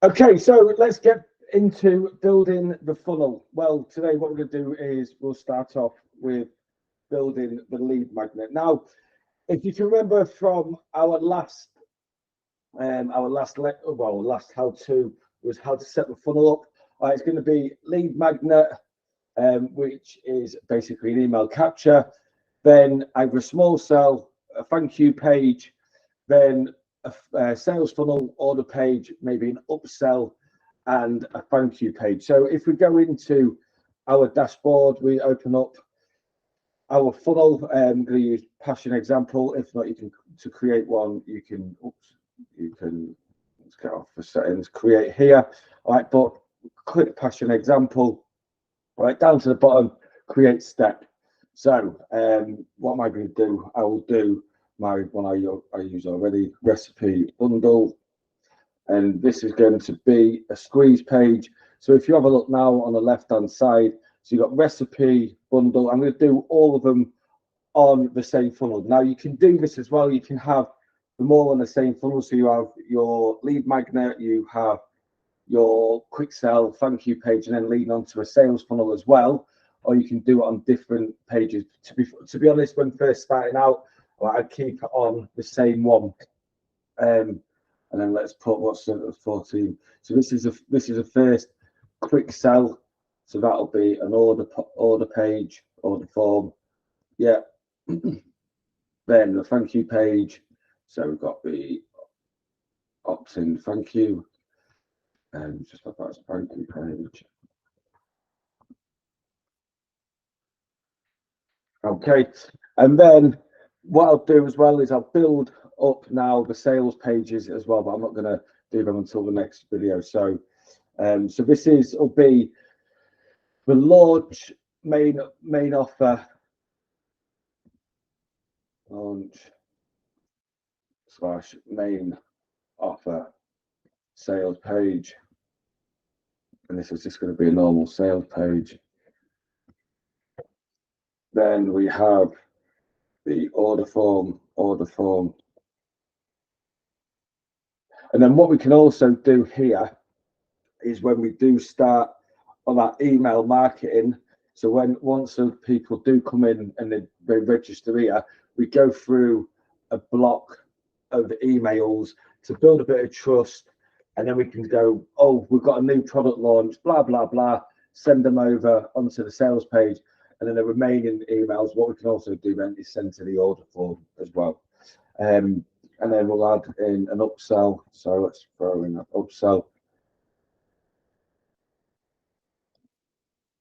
Okay, so let's get into building the funnel. Well, today what we're going to do is we'll start off with building the lead magnet. Now, if you can remember from last how to was how to set the funnel up. It's going to be lead magnet, which is basically an email capture. Then either a small sell, a thank you page, then a sales funnel order page, maybe an upsell, and a thank you page. So if we go into our dashboard, we open up our funnel. I'm going to use Passion example. If not, you can to create one. You can let's get off the settings. Create here. All right, but click Passion example. All right, down to the bottom. Create step. So what am I going to do? I will do my one I use already, recipe bundle, and this is going to be a squeeze page. So if you have a look now on the left hand side, so you've got recipe bundle. I'm going to do all of them on the same funnel. Now you can do this as well. You can have them all on the same funnel. So you have your lead magnet, you have your quick sell thank you page, and then lead on to a sales funnel as well. Or you can do it on different pages. To be honest, when first starting out, I'd keep it on the same one. And then let's put what's the 14. So this is a first quick sell. So that'll be an order page, order form. Yeah. Then the thank you page. So we've got the opt-in thank you, and just like that's thank you page. Okay, and then what I'll do as well is I'll build up now the sales pages as well, but I'm not going to do them until the next video. So, so this will be the launch main offer launch / main offer sales page, and this is just going to be a normal sales page. Then we have the order form, and then what we can also do here is when we do start on that email marketing. So once the people do come in and they register here, we go through a block of emails to build a bit of trust, and then we can go, oh, we've got a new product launch, blah blah blah, send them over onto the sales page, and then the remaining emails, what we can also do then is send to the order form as well. And then we'll add in an upsell. So let's throw in an upsell.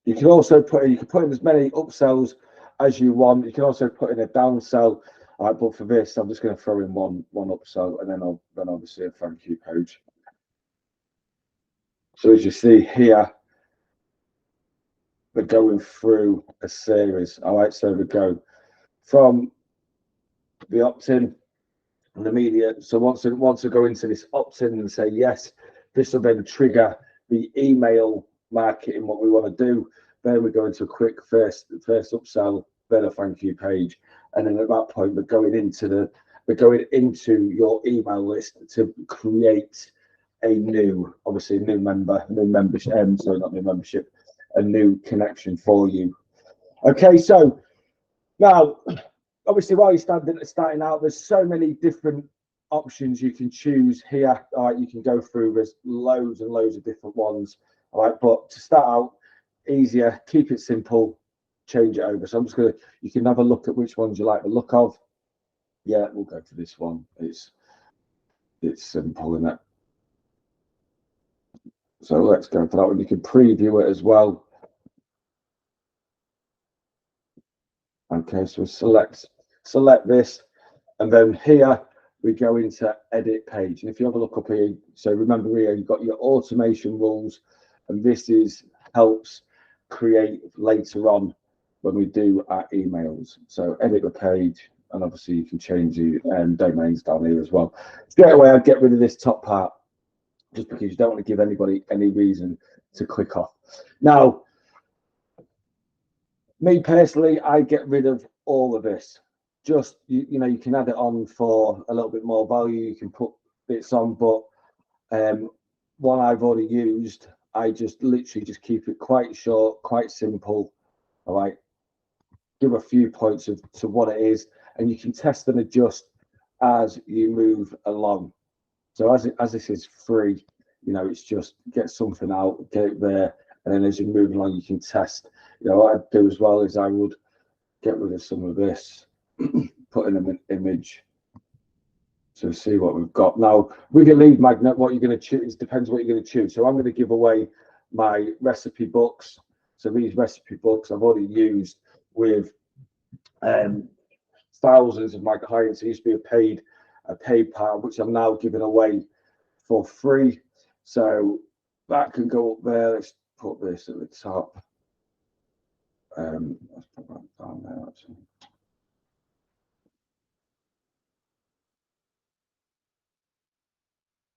You can also put in as many upsells as you want. You can also put in a downsell. All right, but for this, I'm just going to throw in one upsell, and then obviously a thank you page. So as you see here, we're going through a series. All right, so we go from the opt-in and immediate. So once we go into this opt-in and say yes, this will then trigger the email marketing, what we want to do. Then we go into a quick first upsell, then a thank you page, and then at that point we're going into your email list to create a new, obviously a new membership. Sorry, not new membership, a new connection for you. Okay, so now obviously while you're starting out, there's so many different options you can choose here. All right, you can go through, there's loads and loads of different ones. All right, but to start out easier, keep it simple, change it over. So I'm just gonna, you can have a look at which ones you like the look of. Yeah, we'll go to this one. It's simple, isn't it? So let's go for that one. You can preview it as well. Okay, so select this, and then here we go into edit page. And if you have a look up here, so remember here you've got your automation rules, and this helps create later on when we do our emails. So edit the page, and obviously you can change the domains down here as well. Straight away, I'd get rid of this top part just because you don't want to give anybody any reason to click off. Now, me personally, I get rid of all of this. Just you know, you can add it on for a little bit more value. You can put bits on, but one I've already used, I just literally just keep it quite short, quite simple. All right, give a few points to what it is, and you can test and adjust as you move along. So as this is free, you know, it's just get something out, get it there, and then as you move along, you can test. You know, what I'd do as well is I would get rid of some of this, put in an image to see what we've got. Now, with your lead magnet, what you're going to choose depends what you're going to choose. So I'm going to give away my recipe books. So these recipe books I've already used with thousands of my clients. It used to be a PayPal, which I'm now giving away for free. So that can go up there. Let's put this at the top. Let's put that down there actually.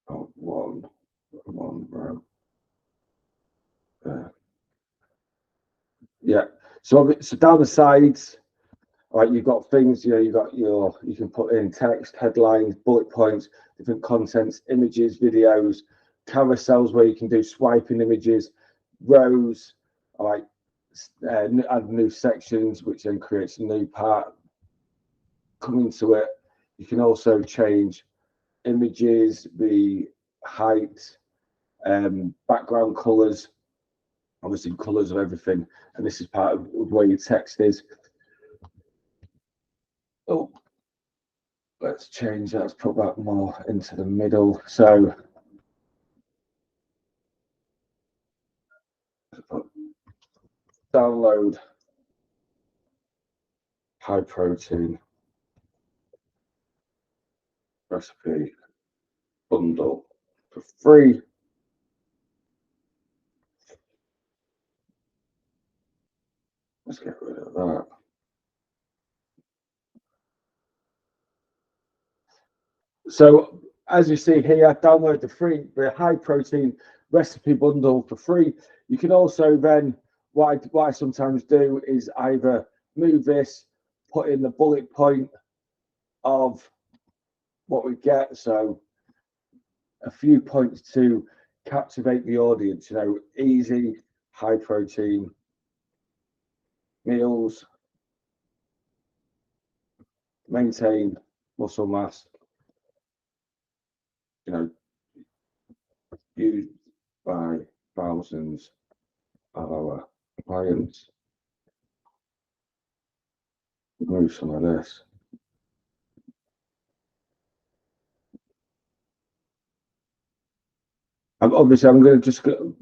Oh, one row. Yeah. So down the sides, right, you've got things, you know, you can put in text, headlines, bullet points, different contents, images, videos, carousels where you can do swiping images, rows, all right, add new sections, which then creates a new part. Coming to it, you can also change images, the height, background colors, obviously colors of everything, and this is part of where your text is. Oh, let's change that. Let's put that more into the middle. So download high protein recipe bundle for free. Let's get rid of that. So as you see here, download the high protein recipe bundle for free. You can also then, what I sometimes do is either move this, put in the bullet point of what we get. So a few points to captivate the audience, you know, easy, high protein meals, maintain muscle mass, you know, used by thousands of our clients. Remove some of this. Obviously, I'm going to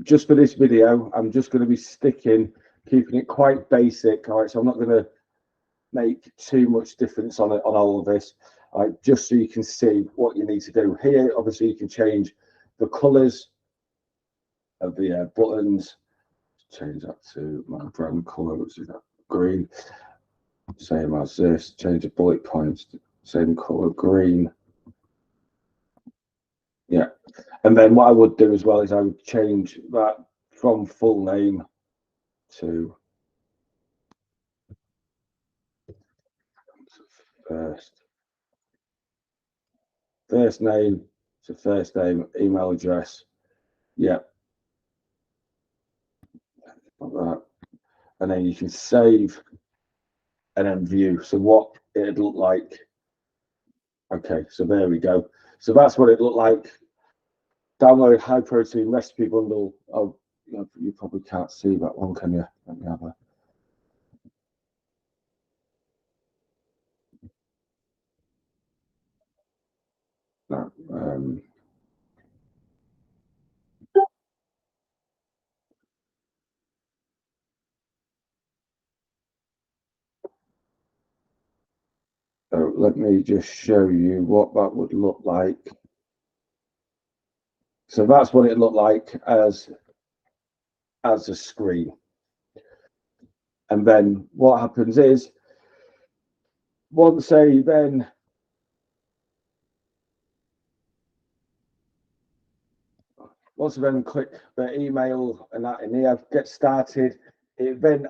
just for this video, I'm just going to be keeping it quite basic. All right, so I'm not going to make too much difference on all of this. All right, just so you can see what you need to do here. Obviously, you can change the colors of the buttons. Change that to my brand color, which is that green. Same as this. Change the bullet points, same color, green. Yeah, and then what I would do as well is I would change that from full name to first name to first name, email address. Yeah, like that. And then you can save and then view. So what it'd look like. Okay, so there we go. So that's what it looked like. Download high protein recipe bundle. Oh, you probably can't see that one, can you? Let me have a. No, so let me just show you what that would look like. So that's what it looked like as a screen. And then what happens is once I then click the email and that in here, get started, it then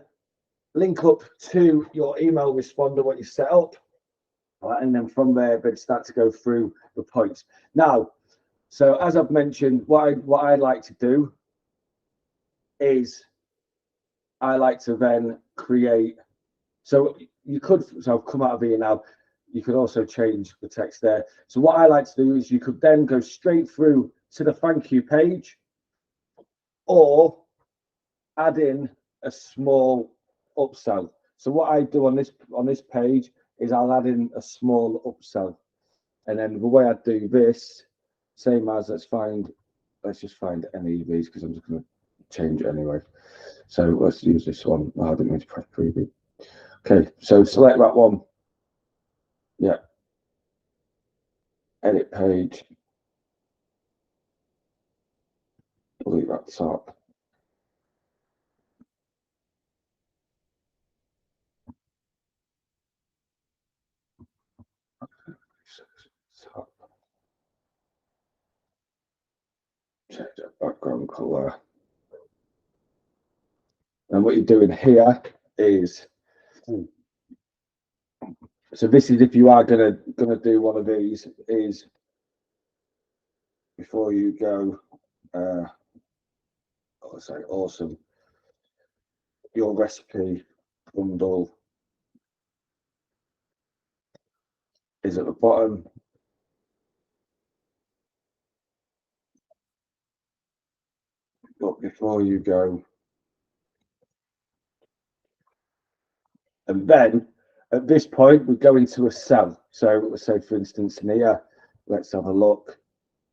link up to your email responder, what you set up, and then from there, then start to go through the points. Now, So as I've mentioned, what I like to do is I like to then create. So you could, so I've come out of here now. You could also change the text there. So what I like to do is you could then go straight through to the thank you page, or add in a small upsell. So what I do on this page is I'll add in a small upsell, and then the way I do this, same as let's just find any of these because I'm just going to change it anyway. So let's use this one. Oh, I didn't mean to press preview. Okay, so select that one. Yeah. Edit page. Delete that top. Top. Change that background color. And what you're doing here is, so this is if you are gonna do one of these, is before you go, let's say awesome, your recipe bundle is at the bottom. But before you go, and then at this point we go into a cell. So let's say, for instance, in here, let's have a look.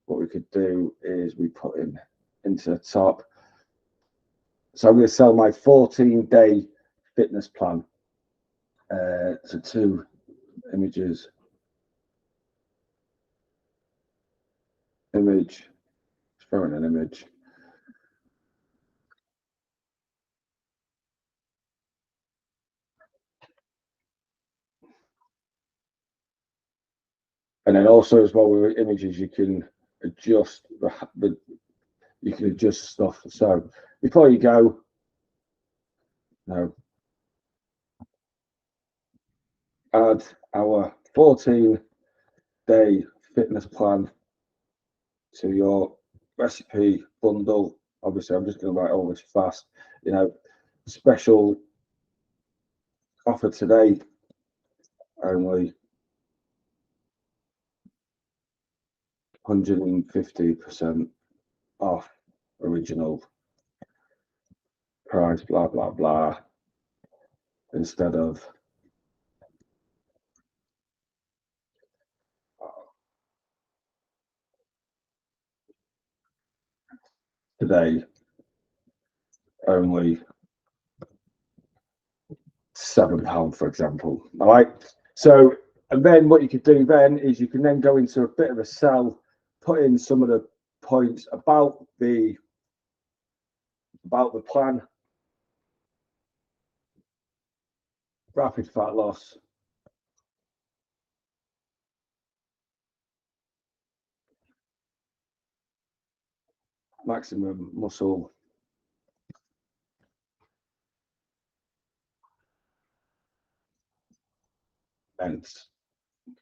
What we could do is we put in into the top. So I'm going to sell my 14-day fitness plan. So 2 images. Image. Throw in an image. And then also as well with images, you can adjust you can adjust stuff. So before you go, now add our 14-day fitness plan to your recipe bundle. Obviously, I'm just going to write all this fast. You know, special offer today, only 150% off original price, blah, blah, blah, instead of today, only £7, for example. All right. So, and then what you could do then is you can then go into a bit of a sell, put in some of the points about the plan. Rapid fat loss. Maximum muscle. And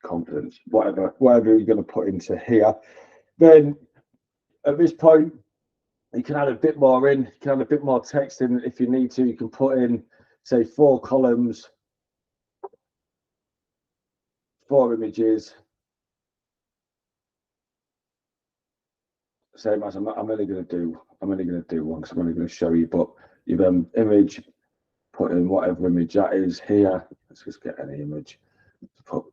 confidence, whatever you're going to put into here. Then at this point, you can add a bit more in, you can add a bit more text in if you need to. You can put in, say, 4 columns, 4 images. Same as I'm only going to do one because I'm only going to show you. But you then image, put in whatever image that is here. Let's just get any image. Put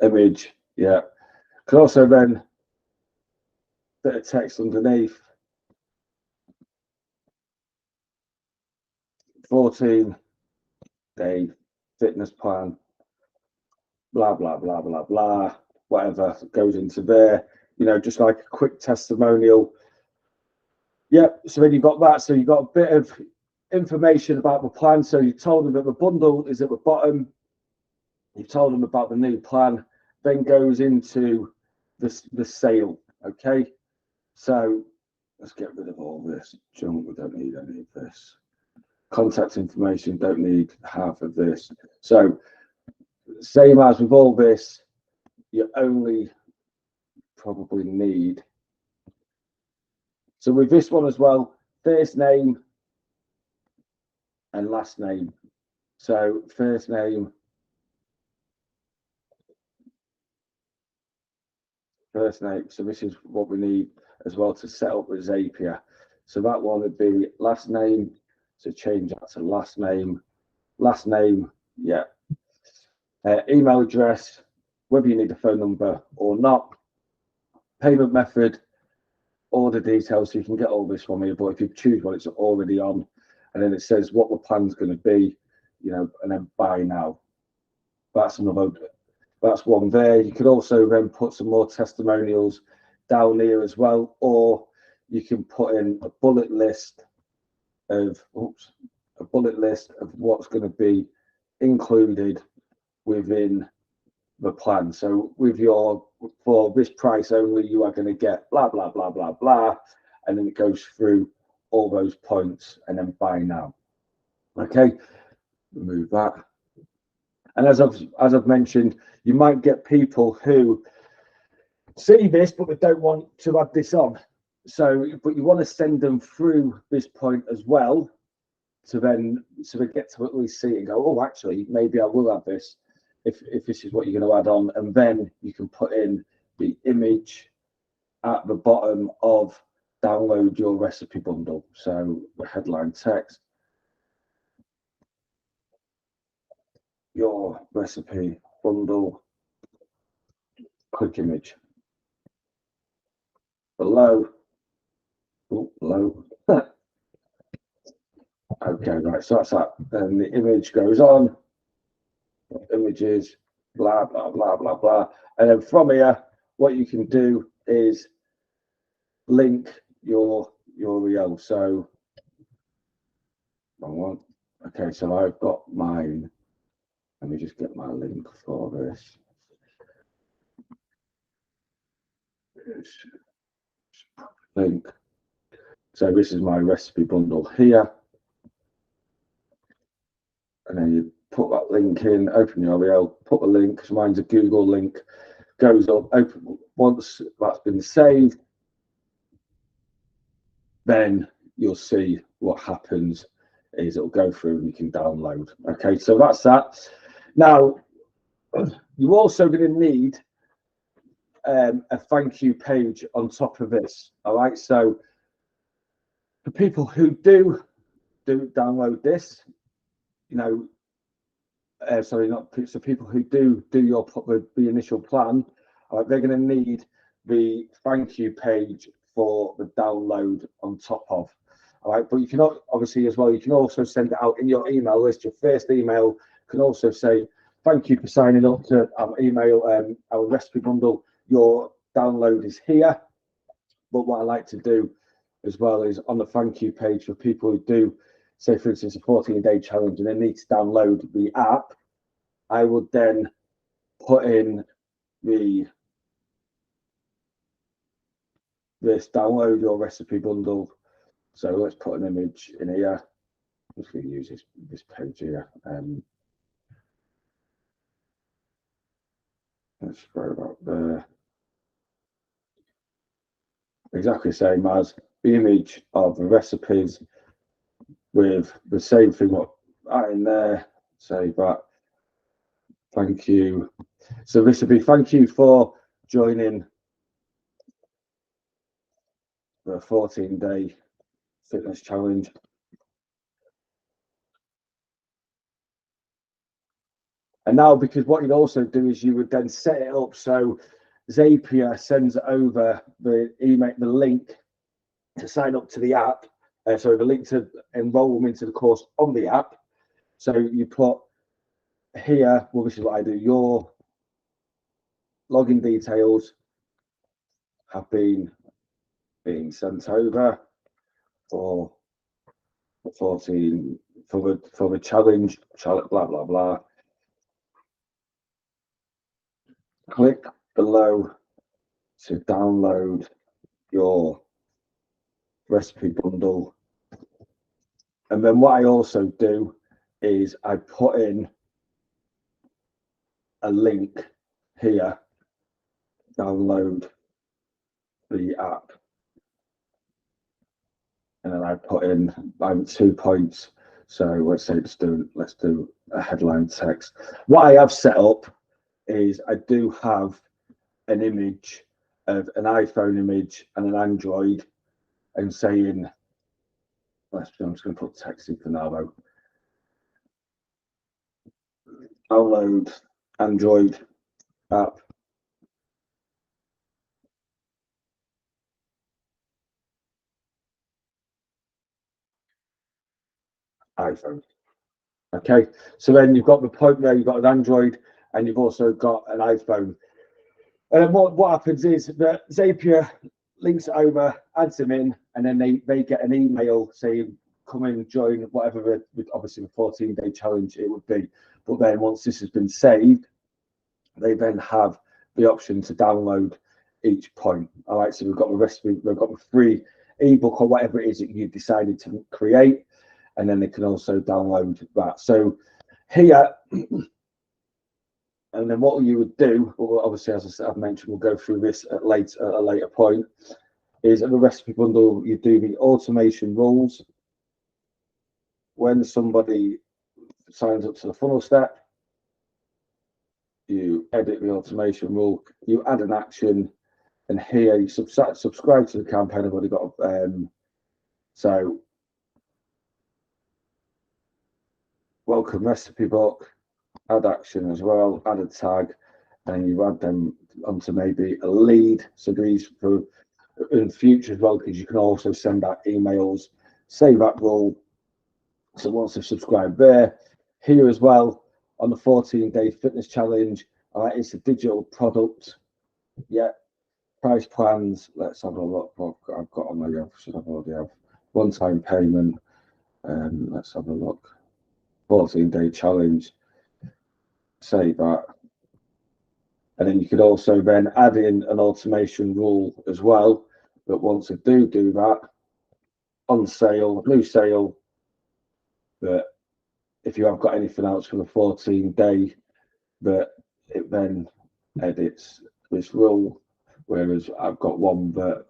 image, yeah. Can also then bit of text underneath. 14-day fitness plan. Blah blah blah blah blah. Whatever goes into there. You know, just like a quick testimonial. Yep. So then you've got that. So you've got a bit of information about the plan. So you told them that the bundle is at the bottom. You've told them about the new plan. Then goes into the sale. Okay. So let's get rid of all this junk. We don't need any of this. Contact information. Don't need half of this. So same as with all this, you only probably need So with this one as well, first name and last name. So first name, first name. So this is what we need as well to set up with Zapier. So that one would be last name. So change that to last name. Last name, yeah. Email address, whether you need a phone number or not. Payment method, order details, so you can get all this from me. But if you choose one, it's already on. And then it says what the plan's going to be, you know, and then buy now. That's another, that's one there. You could also then put some more testimonials down here as well, or you can put in a bullet list of what's going to be included within the plan. So with your, for this price only, you are going to get blah blah blah blah blah, and then it goes through all those points and then buy now. Okay, remove that. And as I've mentioned, you might get people who see this but they don't want to add this on. So, but you want to send them through this point as well, to then so they get to at least see it and go, oh, actually, maybe I will add this if this is what you're going to add on, and then you can put in the image at the bottom of download your recipe bundle. So the headline text, your recipe bundle, click image below. Oh, below. Okay, right. So that's that. Then the image goes on. Images, blah blah blah blah blah. And then from here, what you can do is link your URL. So, wrong one. Okay, so I've got mine. Let me just get my link for this. Link. So this is my recipe bundle here. And then you put that link in, open the URL, put the link, because mine's a Google link, goes up, open. Once that's been saved, then you'll see what happens is it'll go through and you can download. Okay, so that's that. Now, you're also going to need a thank you page on top of this. All right, so for people who do download this, you know, sorry, not so people who do your the initial plan, they're going to need the thank you page for the download on top of. All right, but you can obviously as well, you can also send it out in your email list. Your first email can also say thank you for signing up to our email, our recipe bundle. Your download is here. But what I like to do as well is on the thank you page for people who do, say for instance, a 14-day challenge and they need to download the app, I would then put in this download your recipe bundle. So let's put an image in here. I'm just going to use this page here. Let's go about there. Exactly the same as the image of the recipes with the same thing what in there. Save that. Thank you. So this would be thank you for joining the 14-day fitness challenge. And now, because what you'd also do is you would then set it up so Zapier sends over the email, the link to sign up to the app. So the link to enroll them into the course on the app. So you put here, well, this is what I do. Your login details have been sent over for 14 for the challenge, blah blah blah. Click below to download your recipe bundle. And then what I also do is I put in a link here, download the app. and then I put in 2 points. So let's say let's do a headline text. What I have set up is I do have an image of an iPhone image and an Android, and saying, I'm just going to put text in for now though. Download Android app. iPhone. Okay, so then you've got the point where you've got an Android and you've also got an iPhone. And what happens is that Zapier links it over, adds them in, and then they get an email saying, come in, join whatever, obviously the 14-day challenge it would be. But then once this has been saved, they then have the option to download each point. All right, so we've got the recipe, we've got the free ebook or whatever it is that you decided to create, and then they can also download that. So here, and then what you would do, well, obviously, as I've mentioned, we'll go through this at a later point, is at the recipe bundle, you do the automation rules. When somebody signs up to the funnel step, you edit the automation rule, you add an action, and here you subscribe to the campaign. I've already got so welcome recipe book, add action as well, add a tag, and you add them onto maybe a lead. So these for in the future as well, because you can also send out emails, save that rule. So once they've subscribed there, here as well on the 14-day fitness challenge, it's a digital product. Yeah, price plans. Let's have a look. What I've got on my should have already have one-time payment. Let's have a look. 14-day challenge. Save that. And then you could also then add in an automation rule as well. But once I do that, on sale, new sale, that if you have got anything else for the 14-day, that it then edits this rule. Whereas I've got one that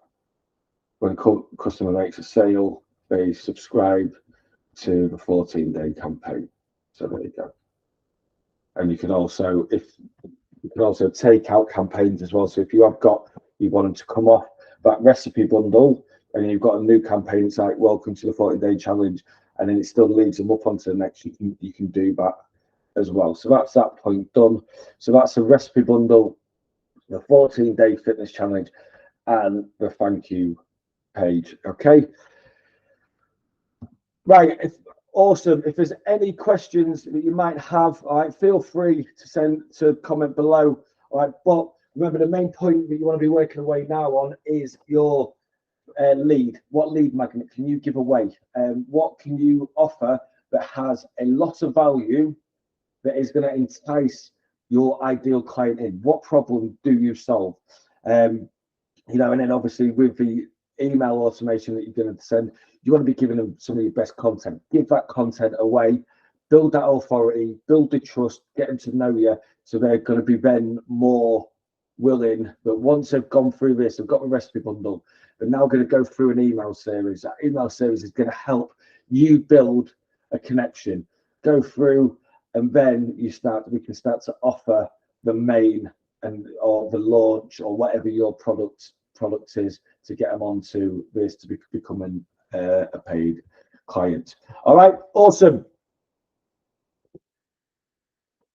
when customer makes a sale, they subscribe to the 14-day campaign. So there you go. And you can also take out campaigns as well. So if you want them to come off that recipe bundle, and you've got a new campaign, it's like welcome to the 14-day challenge, and then it still leads them up onto the next, you can do that as well. So that's that point done. So that's a recipe bundle, the 14-day fitness challenge, and the thank you page. Okay, right. Awesome. If there's any questions that you might have, all right, feel free to comment below. All right, but remember, the main point that you want to be working away now on is your lead. What lead magnet can you give away? What can you offer that has a lot of value that is going to entice your ideal client in? What problem do you solve? And then obviously with the email automation that you're going to send, you want to be giving them some of your best content. Give that content away, build that authority, build the trust, get them to know you, so they're going to be then more willing. But once they've gone through this, they've got the recipe bundle, they're now going to go through an email series. That email series is going to help you build a connection, go through, and then we can start to offer the main or the launch or whatever your product is, to get them onto this to becoming a paid client. All right, awesome.